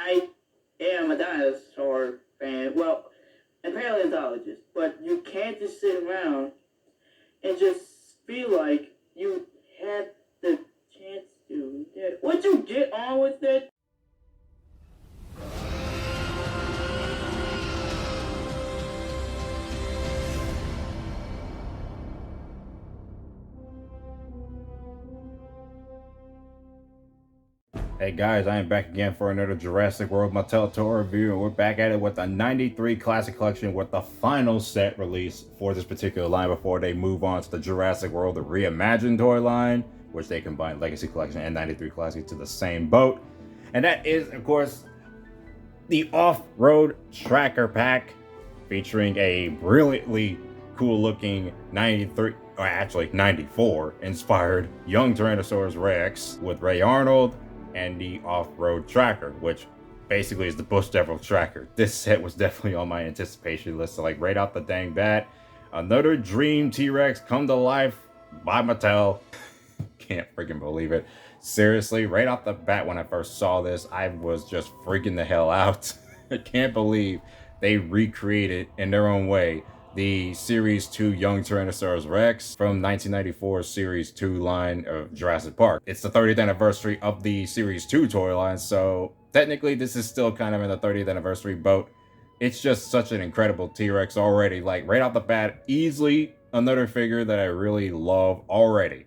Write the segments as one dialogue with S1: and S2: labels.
S1: I am a dinosaur fan. Well, a paleontologist, but you can't just sit around and just feel like you had the chance to. Would you get on with it?
S2: Hey guys, I am back again for another Jurassic World Mattel Toy review, and we're back at it with a 93 Classic Collection with the final set release for this particular line before they move on to the Jurassic World, the Reimagined toy line, which they combine Legacy Collection and 93 Classic to the same boat. And that is, of course, the Off-Road Tracker Pack, featuring a brilliantly cool looking 93, or actually 94 inspired young Tyrannosaurus Rex with Ray Arnold and the Off-Road Tracker, which basically is the Bush Devil Tracker. This set was definitely on my anticipation list, so like right off the dang bat, another Dream T-Rex come to life by Mattel. Can't freaking believe it. Seriously, right off the bat when I first saw this, I was just freaking the hell out. I can't believe they recreated in their own way the Series 2 Young Tyrannosaurus Rex from 1994 Series 2 line of Jurassic Park. It's the 30th anniversary of the Series 2 toy line, so technically this is still kind of in the 30th anniversary boat. It's just such an incredible T-Rex already. Like right off the bat, easily another figure that I really love already.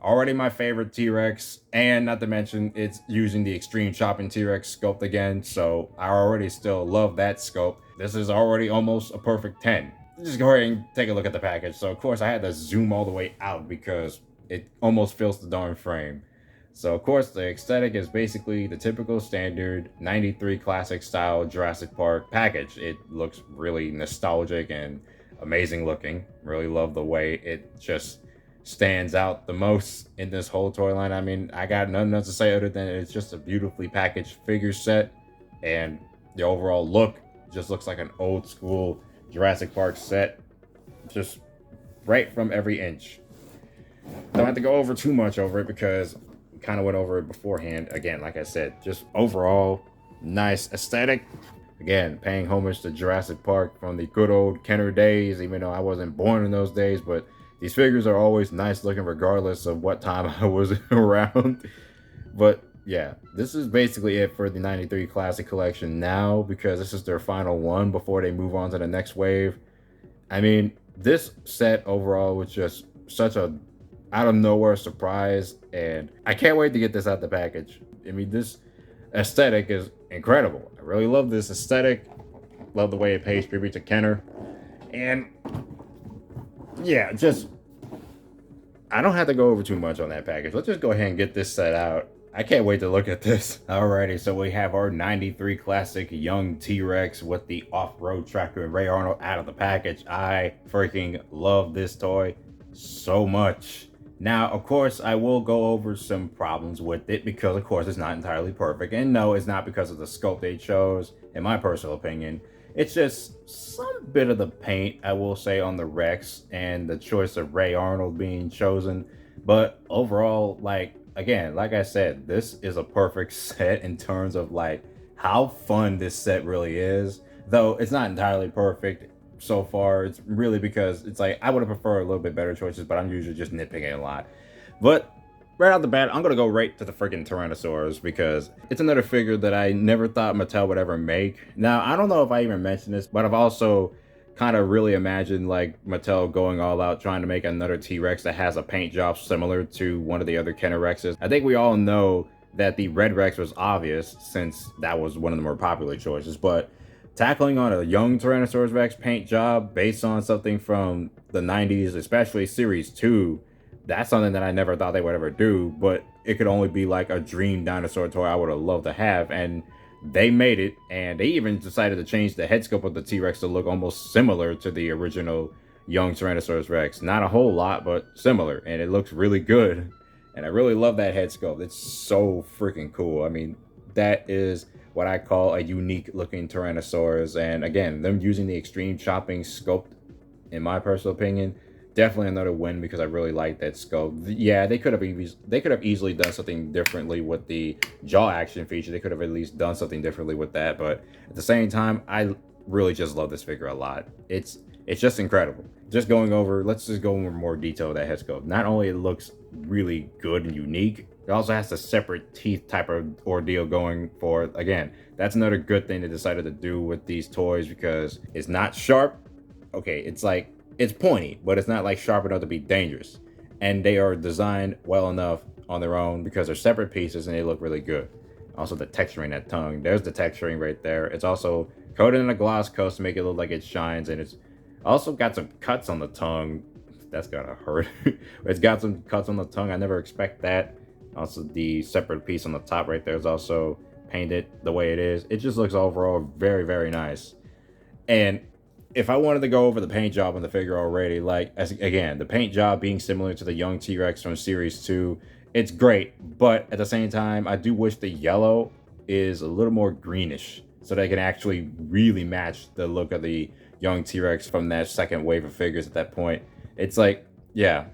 S2: Already my favorite T-Rex, and not to mention it's using the Extreme Chopping T-Rex sculpt again, so I already still love that sculpt. This is already almost a perfect 10. Just go ahead and take a look at the package. So of course I had to zoom all the way out because it almost fills the darn frame. So of course the aesthetic is basically the typical standard 93 classic style Jurassic Park package. It looks really nostalgic and amazing looking. Really love the way it just stands out the most in this whole toy line. I mean, I got nothing else to say other than it's just a beautifully packaged figure set, and the overall look just looks like an old school Jurassic Park set, just right from every inch. Don't have to go over too much over it because we kind of went over it beforehand. Again, like I said, just overall nice aesthetic. Again, paying homage to Jurassic Park from the good old Kenner days, even though I wasn't born in those days, but these figures are always nice looking regardless of what time I was around. But yeah, this is basically it for the 93 Classic Collection now, because this is their final one before they move on to the next wave. I mean, this set overall was just such a out of nowhere surprise, and I can't wait to get this out the package. I mean, this aesthetic is incredible. I really love this aesthetic. Love the way it pays tribute to Kenner. And yeah, just I don't have to go over too much on that package. Let's just go ahead and get this set out. I can't wait to look at this. Alrighty, so we have our 93 classic young T-Rex with the Off-Road Tracker and Ray Arnold out of the package. I freaking love this toy so much. Now, of course, I will go over some problems with it because, of course, it's not entirely perfect. And no, it's not because of the sculpt they chose, in my personal opinion. It's just some bit of the paint, I will say, on the Rex and the choice of Ray Arnold being chosen. But overall, like, again, like I said, this is a perfect set in terms of like how fun this set really is. Though it's not entirely perfect so far. It's really because it's like I would have preferred a little bit better choices, but I'm usually just nitpicking a lot. But right out the bat, I'm gonna go right to the freaking Tyrannosaurus because it's another figure that I never thought Mattel would ever make. Now, I don't know if I even mentioned this, but I've also kind of really imagined like Mattel going all out trying to make another T-Rex that has a paint job similar to one of the other Kenner Rexes. I think we all know that the Red Rex was obvious since that was one of the more popular choices, but tackling on a young Tyrannosaurus Rex paint job based on something from the 90s, especially Series 2, that's something that I never thought they would ever do, but it could only be like a dream dinosaur toy I would have loved to have, and they made it, and they even decided to change the head sculpt of the T-Rex to look almost similar to the original young Tyrannosaurus Rex. Not a whole lot, but similar, and it looks really good, and I really love that head sculpt. It's so freaking cool. I mean, that is what I call a unique looking Tyrannosaurus, and again, them using the Extreme Chopping sculpt, in my personal opinion, Definitely another win because I really like that scope. Yeah, they could have easily done something differently with the jaw action feature. They could have at least done something differently with that. But at the same time, I really just love this figure a lot. It's just incredible. Just going over, let's just go into more detail of that head sculpt. Not only it looks really good and unique, it also has the separate teeth type of ordeal going for it. Again, that's another good thing they decided to do with these toys because it's not sharp. Okay, it's like it's pointy, but it's not like sharp enough to be dangerous. And they are designed well enough on their own because they're separate pieces and they look really good. Also, the texturing that tongue. There's the texturing right there. It's also coated in a gloss coat to make it look like it shines, and it's also got some cuts on the tongue. That's gotta hurt. It's got some cuts on the tongue. I never expect that. Also, the separate piece on the top right there is also painted the way it is. It just looks overall very, very nice. And if I wanted to go over the paint job on the figure already, like again, the paint job being similar to the young T-Rex from Series 2, it's great. But at the same time, I do wish the yellow is a little more greenish so they can actually really match the look of the young T-Rex from that second wave of figures at that point. It's like, yeah.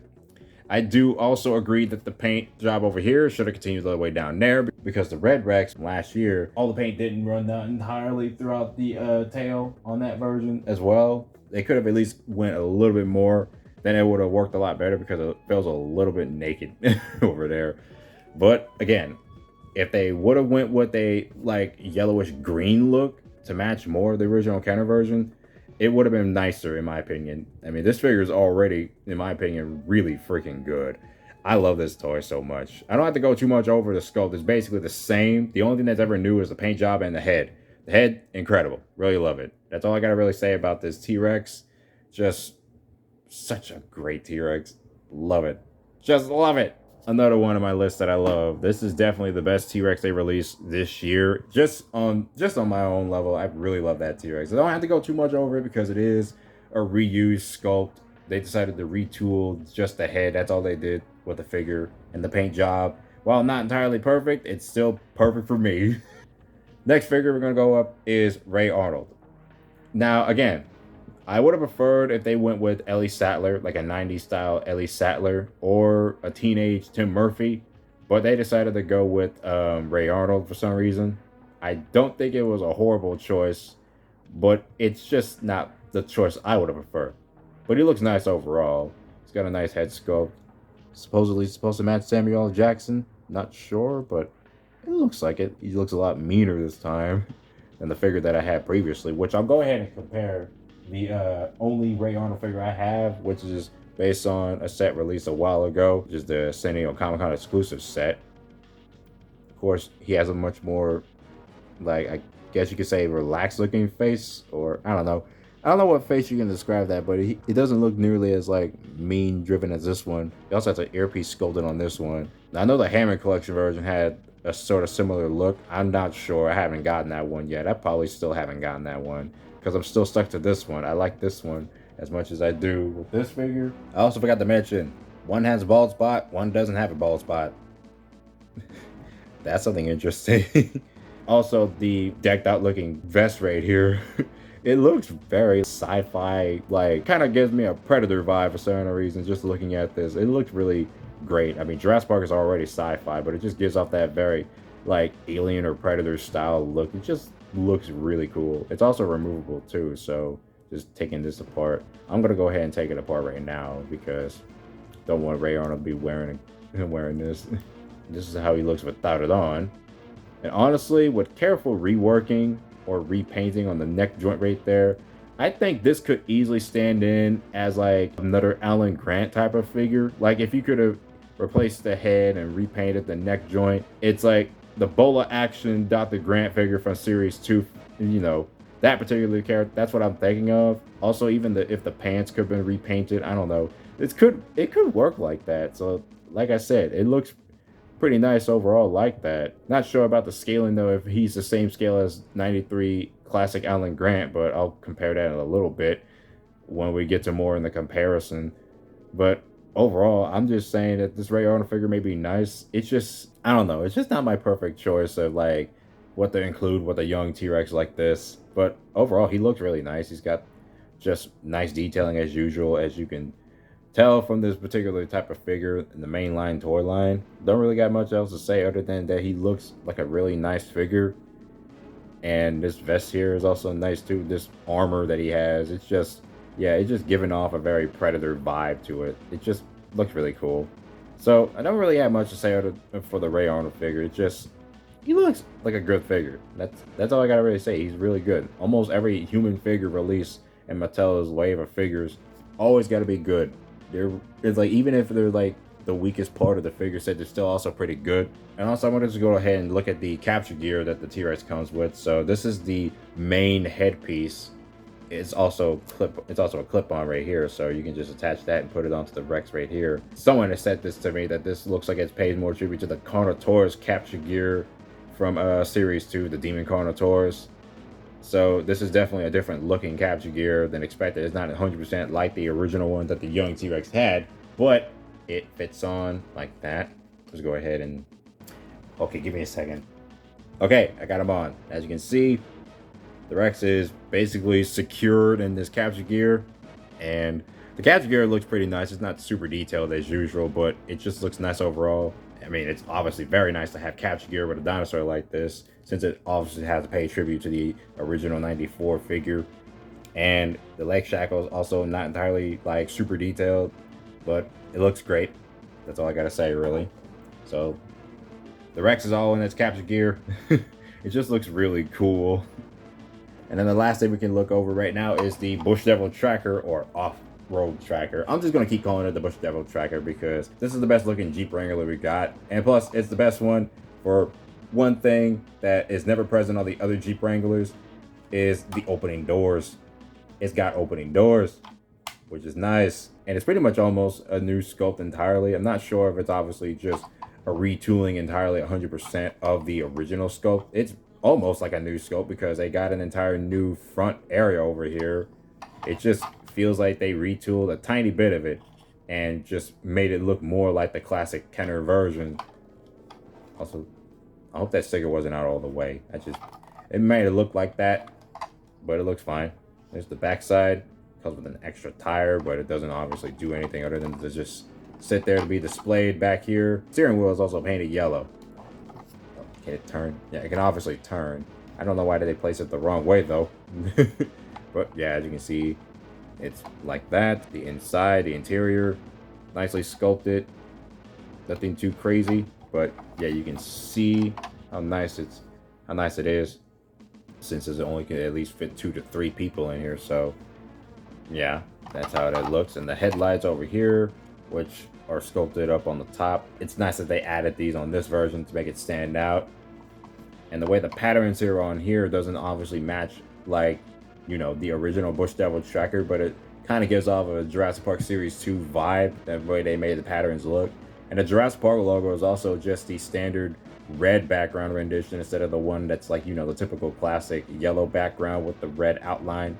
S2: I do also agree that the paint job over here should have continued all the way down there because the Red Rex from last year, all the paint didn't run down entirely throughout the tail on that version as well. They could have at least went a little bit more, then it would have worked a lot better because it feels a little bit naked over there. But again, if they would have went with a like yellowish green look to match more of the original Kenner version, it would have been nicer in my opinion. I mean, this figure is already, in my opinion, really freaking good. I love this toy so much. I don't have to go too much over the sculpt. It's basically the same. The only thing that's ever new is the paint job and the head. The head, incredible. Really love it. That's all I gotta really say about this T-Rex. Just such a great T-Rex. Love it. Just love it. Another one on my list that I love. This is definitely the best T-Rex they released this year. Just on my own level, I really love that T-Rex. I don't have to go too much over it because it is a reused sculpt. They decided to retool just the head. That's all they did with the figure. And the paint job, while not entirely perfect, it's still perfect for me. Next figure we're going to go up is Ray Arnold. Now, again, I would have preferred if they went with Ellie Sattler, like a 90s style Ellie Sattler, or a teenage Tim Murphy, but they decided to go with Ray Arnold for some reason. I don't think it was a horrible choice, but it's just not the choice I would have preferred. But he looks nice overall. He's got a nice head sculpt. Supposedly supposed to match Samuel L. Jackson. Not sure, but it looks like it. He looks a lot meaner this time than the figure that I had previously, which I'll go ahead and compare the only Ray Arnold figure I have, which is based on a set released a while ago, which is the San Diego Comic-Con exclusive set. Of course, he has a much more, like, I guess you could say, relaxed looking face, or I don't know. I don't know what face you can describe that, but it doesn't look nearly as, like, mean driven as this one. He also has an earpiece sculpted on this one. Now, I know the Hammond Collection version had a sort of similar look. I'm not sure. I haven't gotten that one yet. I probably still haven't gotten that one, because I'm still stuck to this one. I like this one as much as I do with this figure. I also forgot to mention, one has a bald spot, one doesn't have a bald spot. That's something interesting. Also, the decked out looking vest right here, it looks very sci-fi, like kind of gives me a Predator vibe for certain reasons just looking at this. It looks really great. I mean, Jurassic Park is already sci-fi, but it just gives off that very like Alien or Predator style look. It just looks really cool. It's also removable too, so just taking this apart, I'm gonna go ahead and take it apart right now because I don't want Ray Arnold to be wearing this. This is how he looks without it on. And honestly, with careful reworking or repainting on the neck joint right there, I think this could easily stand in as like another Alan Grant type of figure. Like if you could have replaced the head and repainted the neck joint, it's like the Bola Action Dr. Grant figure from Series 2, you know, that particular character. That's what I'm thinking of. Also, even if the pants could have been repainted, I don't know. It could work like that. So, like I said, it looks pretty nice overall like that. Not sure about the scaling though, if he's the same scale as 93 classic Alan Grant, but I'll compare that in a little bit when we get to more in the comparison. But overall, I'm just saying that this Ray Arnold figure may be nice. It's just, I don't know, it's just not my perfect choice of like what to include with a young T-Rex like this. But overall, he looks really nice. He's got just nice detailing as usual, as you can tell from this particular type of figure in the mainline toy line. Don't really got much else to say other than that he looks like a really nice figure. And this vest here is also nice too. This armor that he has, it's just, yeah, it's just giving off a very Predator vibe to it. It just looks really cool. So I don't really have much to say other for the Ray Arnold figure. It just, he looks like a good figure. That's all I gotta really say. He's really good. Almost every human figure release in Mattel's wave of figures always got to be good. It's like, even if they're like the weakest part of the figure set, they're still also pretty good. And also I wanted to go ahead and look at the capture gear that the T-Rex comes with. So this is the main headpiece. It's also a clip-on right here, so you can just attach that and put it onto the Rex right here. Someone has said this to me, that this looks like it's paid more tribute to the Carnotaurus capture gear from Series 2, the Demon Carnotaurus. So this is definitely a different looking capture gear than expected. It's not 100% like the original one that the young T-Rex had, but it fits on like that. Let's go ahead and, okay, give me a second. Okay, I got him on. As you can see, the Rex is basically secured in this capture gear, and the capture gear looks pretty nice. It's not super detailed as usual, but it just looks nice overall. I mean, it's obviously very nice to have capture gear with a dinosaur like this, since it obviously has to pay tribute to the original 94 figure. And the leg shackle is also not entirely like super detailed, but it looks great. That's all I gotta say, really. So the Rex is all in its capture gear. It just looks really cool. And then the last thing we can look over right now is the Bush Devil Tracker, or off-road tracker. I'm just gonna keep calling it the Bush Devil Tracker because this is the best looking Jeep Wrangler we got. And plus, it's the best one for one thing that is never present on the other Jeep Wranglers, is the opening doors. It's got opening doors, which is nice. And it's pretty much almost a new sculpt entirely. I'm not sure if it's obviously just a retooling entirely 100% of the original sculpt. It's almost like a new sculpt because they got an entire new front area over here. It just feels like they retooled a tiny bit of it and just made it look more like the classic Kenner version. Also, I hope that sticker wasn't out all the way. It made it look like that, but it looks fine. There's the backside. Comes with an extra tire, but it doesn't obviously do anything other than to just sit there to be displayed back here. Steering wheel is also painted yellow. Oh, can it turn? Yeah, it can obviously turn. I don't know why did they place it the wrong way though. But yeah, as you can see, it's like that. The inside, the interior, nicely sculpted. Nothing too crazy, but yeah, you can see how nice it is, since it only can at least fit 2 to 3 people in here. So yeah, that's how that looks. And the headlights over here, which are sculpted up on the top, it's nice that they added these on this version to make it stand out. And the way the patterns here on here doesn't obviously match, like, you know, the original Bush Devil Tracker, but it kind of gives off a Jurassic Park Series 2 vibe, that way they made the patterns look. And the Jurassic Park logo is also just the standard red background rendition instead of the one that's like, you know, the typical classic yellow background with the red outline,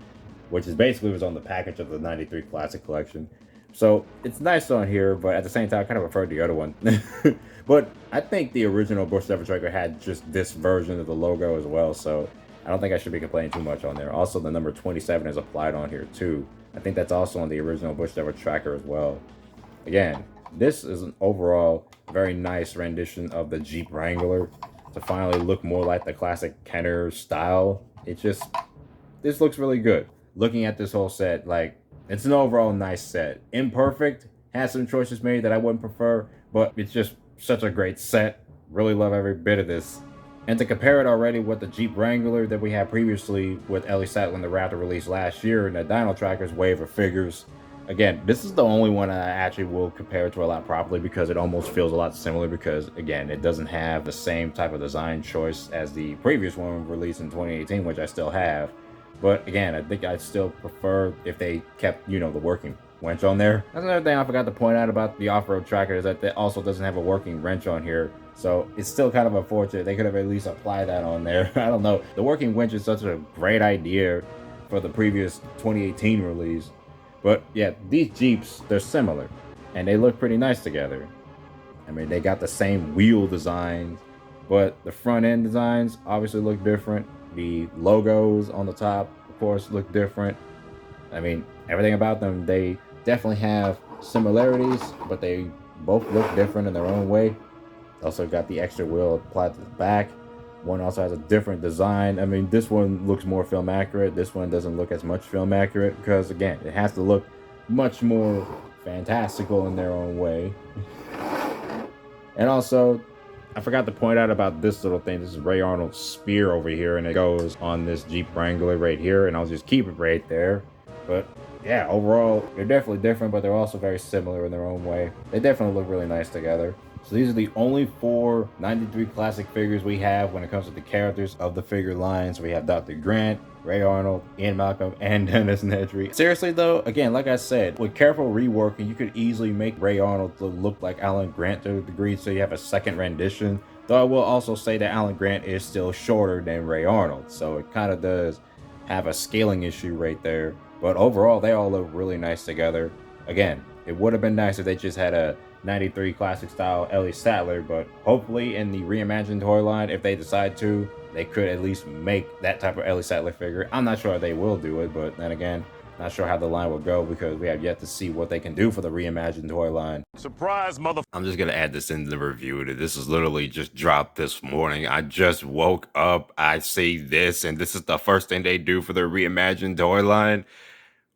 S2: which is basically was on the package of the 93 Classic Collection. So it's nice on here, but at the same time, I kind of prefer the other one. But I think the original Bush Devil Tracker had just this version of the logo as well, so I don't think I should be complaining too much on there. Also, the number 27 is applied on here too. I think that's also on the original Bush Devil Tracker as well. Again, this is an overall very nice rendition of the Jeep Wrangler to finally look more like the classic Kenner style. This looks really good. Looking at this whole set, like, it's an overall nice set. Imperfect, has some choices made that I wouldn't prefer, but it's just such a great set. Really love every bit of this. And to compare it already with the Jeep Wrangler that we had previously with Ellie Sattler and the Raptor released last year in the Dino Trackers wave of figures, again, this is the only one I actually will compare it to a lot properly because it almost feels a lot similar because, again, it doesn't have the same type of design choice as the previous one released in 2018, which I still have. But again, I think I'd still prefer if they kept, you know, the working wrench on there. That's another thing I forgot to point out about the off-road tracker, is that it also doesn't have a working wrench on here. So it's still kind of unfortunate. They could have at least applied that on there. I don't know. The working winch is such a great idea for the previous 2018 release. But yeah, these Jeeps, they're similar and they look pretty nice together. I mean, they got the same wheel designs, but the front end designs obviously look different. The logos on the top, of course, look different. I mean, everything about them, they definitely have similarities, but they both look different in their own way. Also got the extra wheel applied to the back. One also has a different design. I mean, this one looks more film accurate. This one doesn't look as much film accurate because, again, it has to look much more fantastical in their own way. And also, I forgot to point out about this little thing. This is Ray Arnold's spear over here, and it goes on this Jeep Wrangler right here, and I'll just keep it right there. But yeah, overall, they're definitely different, but they're also very similar in their own way. They definitely look really nice together. So these are the only 4 93 classic figures we have when it comes to the characters of the figure lines. We have Dr. Grant, Ray Arnold, Ian Malcolm, and Dennis Nedry. Seriously though, again, like I said, with careful reworking, you could easily make Ray Arnold look like Alan Grant to a degree, so you have a second rendition. Though I will also say that Alan Grant is still shorter than Ray Arnold, so it kind of does have a scaling issue right there. But overall, they all look really nice together. Again, it would have been nice if they just had a 93 classic style Ellie Sattler, but hopefully in the reimagined toy line, if they decide to, they could at least make that type of Ellie Sattler figure. I'm not sure they will do it, but then again, not sure how the line will go because we have yet to see what they can do for the reimagined toy line.
S3: Surprise, mother...
S2: I'm just gonna add this into the review. This is literally just dropped this morning. I just woke up, I see this, and this is the first thing they do for the reimagined toy line.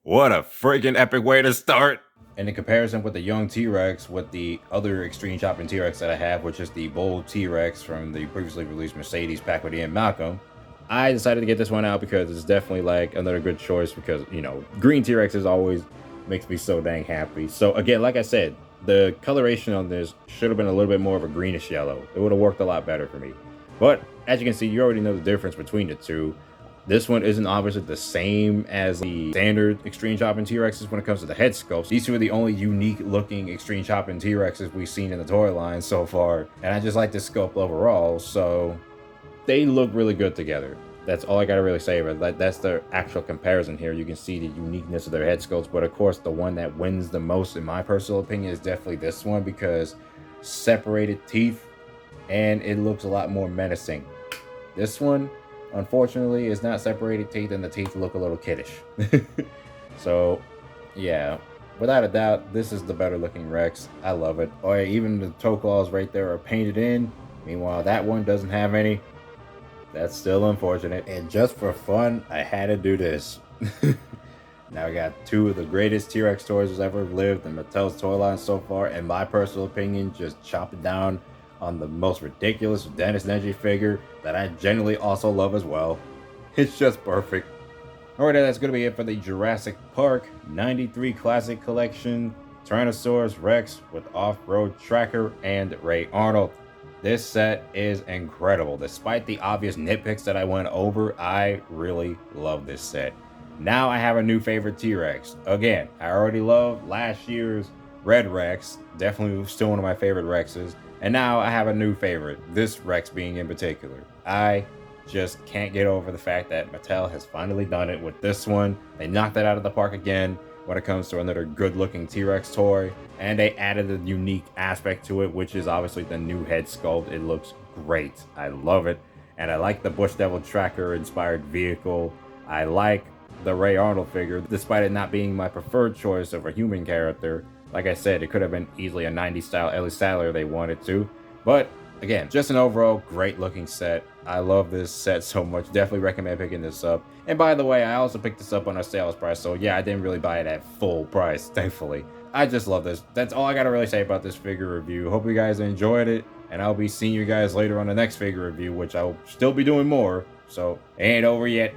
S2: What a freaking epic way to start! And in comparison with the young T-Rex, with the other Extreme Chopping T-Rex that I have, which is the bold T-Rex from the previously released Mercedes pack with Ian Malcolm, I decided to get this one out because it's definitely like another good choice because, you know, green T-Rexes always makes me so dang happy. So again, like I said, the coloration on this should have been a little bit more of a greenish yellow. It would have worked a lot better for me. But as you can see, you already know the difference between the two. This one isn't obviously the same as the standard Extreme Chopping T-Rexes when it comes to the head sculpts. These two are the only unique looking Extreme Chopping T-Rexes we've seen in the toy line so far. And I just like this sculpt overall, so they look really good together. That's all I gotta really say about that. That's the actual comparison here. You can see the uniqueness of their head sculpts, but of course the one that wins the most in my personal opinion is definitely this one because separated teeth and it looks a lot more menacing. This one, unfortunately, is not separated teeth and the teeth look a little kiddish. So yeah, without a doubt, this is the better looking Rex. I love it. Oh yeah, even the toe claws right there are painted in. Meanwhile, that one doesn't have any. That's still unfortunate. And just for fun, I had to do this. Now I got 2 of the greatest T-Rex toys that's ever lived in Mattel's toy line so far. In my personal opinion, just chop it down on the most ridiculous Dennis Nedry figure that I genuinely also love as well. It's just perfect. Alright, that's going to be it for the Jurassic Park 93 Classic Collection Tyrannosaurus Rex with Off-Road Tracker and Ray Arnold. This set is incredible. Despite the obvious nitpicks that I went over, I really love this set. Now I have a new favorite T-Rex. Again, I already loved last year's Red Rex. Definitely still one of my favorite Rexes. And now I have a new favorite, this Rex being in particular. I just can't get over the fact that Mattel has finally done it with this one. They knocked it out of the park again when it comes to another good looking T-Rex toy. And they added a unique aspect to it, which is obviously the new head sculpt. It looks great. I love it. And I like the Bush Devil Tracker inspired vehicle. I like the Ray Arnold figure, despite it not being my preferred choice of a human character. Like I said, it could have been easily a 90s style Ellie Sattler if they wanted to. But again, just an overall great looking set. I love this set so much. Definitely recommend picking this up. And by the way, I also picked this up on a sales price. So yeah, I didn't really buy it at full price, thankfully. I just love this. That's all I gotta really say about this figure review. Hope you guys enjoyed it. And I'll be seeing you guys later on the next figure review, which I'll still be doing more. So it ain't over yet.